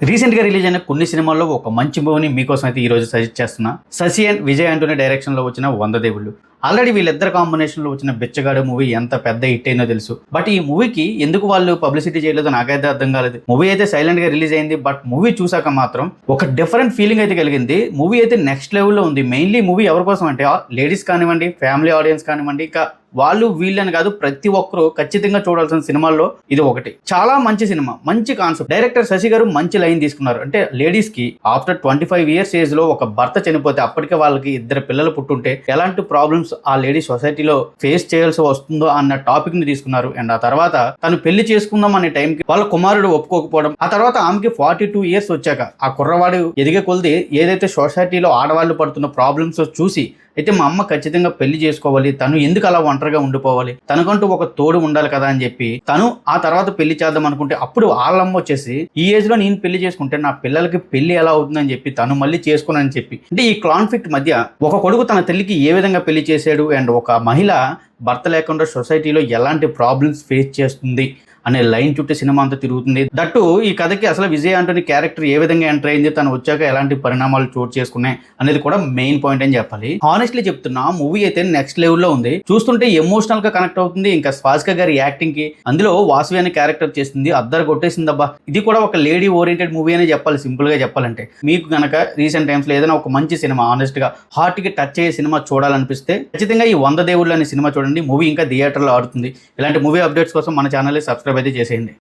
Recent గా release అయిన కొన్ని సినిమాల్లో ఒక మంచి మూవీని మీకోసం అయితే ఈ రోజు సజెస్ట్ చేస్తున్నా. శశి అండ్ విజయ్ ఆంటోనీ డైరెక్షన్ లో వచ్చిన 100 దేవుళ్ళు. ఆల్రెడీ వీళ్ళిద్దరు కాంబినేషన్ లో వచ్చిన బిచ్చగాడు మూవీ ఎంత పెద్ద హిట్ అయిందో తెలుసు. బట్ ఈ మూవీకి ఎందుకు వాళ్ళు పబ్లిసిటీ చేయలేదో నాకైతే అర్థం కాలేదు. మూవీ అయితే సైలెంట్ గా రిలీజ్ అయింది. బట్ మూవీ చూసాక మాత్రం ఒక డిఫరెంట్ ఫీలింగ్ అయితే కలిగింది. మూవీ అయితే నెక్స్ట్ లెవెల్లో ఉంది. మెయిన్లీ మూవీ ఎవరి కోసం అంటే లేడీస్ కానివ్వండి, ఫ్యామిలీ ఆడియన్స్ కానివ్వండి, ఇక వాళ్ళు వీళ్ళని కాదు, ప్రతి ఒక్కరూ ఖచ్చితంగా చూడాల్సిన సినిమాల్లో ఇది ఒకటి. చాలా మంచి సినిమా, మంచి కాన్సెప్ట్. డైరెక్టర్ శశి గారు మంచి లైన్ తీసుకున్నారు. అంటే లేడీస్ కి ఆఫ్టర్ 25 years ఏజ్ లో ఒక భర్త చనిపోతే అప్పటికే వాళ్ళకి 2 పిల్లలు పుట్టుంటే ఎలాంటి ప్రాబ్లమ్స్ ఆ లేడీ సొసైటీలో ఫేస్ చేయాల్సి వస్తుందో అన్న టాపిక్ ని తీసుకున్నారు. అండ్ ఆ తర్వాత తను పెళ్లి చేసుకుందాం అనే టైంకి వాళ్ళ కుమారుడు ఒప్పుకోకపోవడం, ఆ తర్వాత ఆమెకి 42 years వచ్చాక ఆ కుర్రవాడు ఎదిగే కొలిది ఏదైతే సొసైటీలో ఆడవాళ్ళు పడుతున్న ప్రాబ్లమ్స్ చూసి అయితే మా అమ్మ ఖచ్చితంగా పెళ్లి చేసుకోవాలి, తను ఎందుకు అలా ఒంటరిగా ఉండిపోవాలి, తనకంటూ ఒక తోడు ఉండాలి కదా అని చెప్పి తను ఆ తర్వాత పెళ్లి చేద్దాం అనుకుంటే అప్పుడు వాళ్ళమ్మ వచ్చేసి ఈ ఏజ్ లో నేను పెళ్లి చేసుకుంటే నా పిల్లలకి పెళ్లి ఎలా అవుతుందని చెప్పి తను మళ్ళీ చేసుకోనని చెప్పి, అంటే ఈ కాన్ఫ్లిక్ట్ మధ్య ఒక కొడుకు తన తల్లికి ఏ విధంగా పెళ్లి చేశాడు అండ్ ఒక మహిళ భర్త లేకుండా సొసైటీలో ఎలాంటి ప్రాబ్లమ్స్ ఫేస్ చేస్తుంది అనే లైన్ చుట్టూ సినిమా అంతా తిరుగుతుంది. దట్టు ఈ కథకి అసలు విజయ్ ఆంటోనీ క్యారెక్టర్ ఏ విధంగా ఎంటర్ అయింది, తను వచ్చాక ఎలాంటి పరిణామాలు చోటు చేసుకున్నాయి అనేది కూడా మెయిన్ పాయింట్ అని చెప్పాలి. హానెస్ట్లీ చెప్తున్నా, మూవీ అయితే నెక్స్ట్ లెవెల్లో ఉంది. చూస్తుంటే ఎమోషనల్ గా కనెక్ట్ అవుతుంది. ఇంకా స్వాసిక గారి యాక్టింగ్ కి, అందులో వాసవి అనే క్యారెక్టర్ చేస్తుంది, అద్దరు కొట్టేసిందబ్బా. ఇది కూడా ఒక లేడీ ఓరియంటెడ్ మూవీ అనే చెప్పాలి, సింపుల్ గా చెప్పాలంటే. మీకు గనక రీసెంట్ టైమ్స్ లో ఏదైనా ఒక మంచి సినిమా, ఆనెస్ట్ గా హార్ట్ కి టచ్ అయ్యే సినిమా చూడాలనిపిస్తే ఖచ్చితంగా ఈ 100 దేవుళ్ళు అనే సినిమా చూడండి. మూవీ ఇంకా థియేటర్ లో ఆడుతుంది. ఇలాంటి మూవీ అప్డేట్స్ కోసం మన ఛానల్ సబ్స్క్రైబ్ అయితే చేసేయండి.